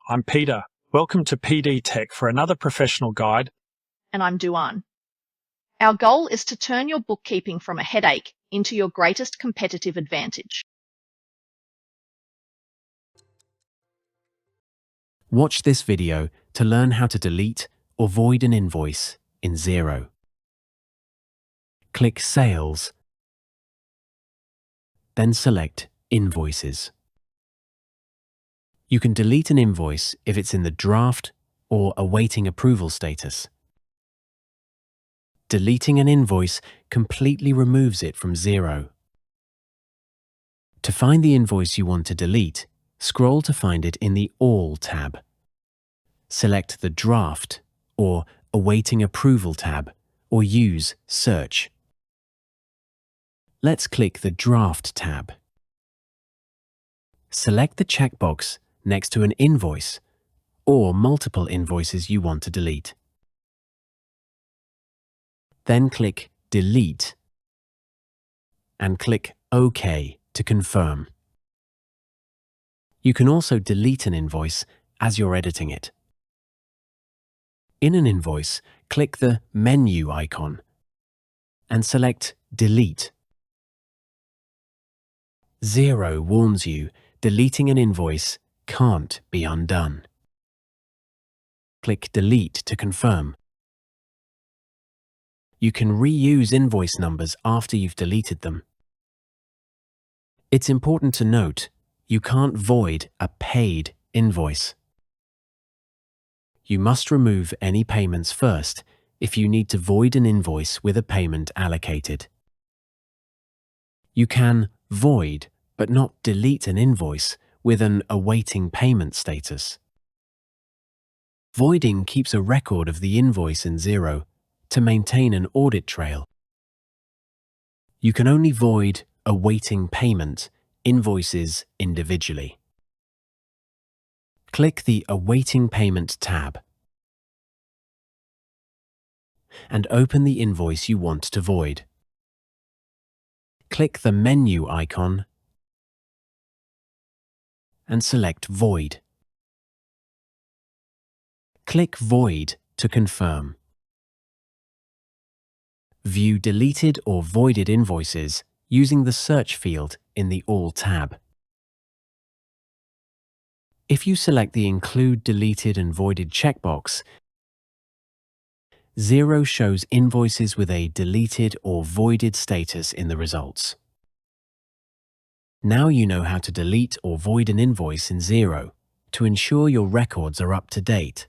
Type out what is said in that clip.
I'm Peter. Welcome to PD Tech for another professional guide. And I'm Duan. Our goal is to turn your bookkeeping from a headache into your greatest competitive advantage. Watch this video to learn how to delete or void an invoice in Xero. Click Sales, then select Invoices. You can delete an invoice if it's in the draft or awaiting approval status. Deleting an invoice completely removes it from Xero. To find the invoice you want to delete, scroll to find it in the All tab. Select the Draft or Awaiting Approval tab, or use Search. Let's click the Draft tab. Select the checkbox next to an invoice or multiple invoices you want to delete. Then click Delete and click OK to confirm. You can also delete an invoice as you're editing it. In an invoice, click the menu icon and select Delete. Xero warns you deleting an invoice can't be undone. Click Delete to confirm. You can reuse invoice numbers after you've deleted them. It's important to note, you can't void a paid invoice. You must remove any payments first if you need to void an invoice with a payment allocated. You can void but not delete an invoice with an awaiting payment status. Voiding keeps a record of the invoice in Xero to maintain an audit trail. You can only void awaiting payment invoices individually. Click the Awaiting Payment tab and open the invoice you want to void. Click the menu icon and select Void. Click Void to confirm. View deleted or voided invoices using the search field in the All tab. If you select the Include Deleted and Voided checkbox, Xero shows invoices with a deleted or voided status in the results. Now you know how to delete or void an invoice in Xero to ensure your records are up to date.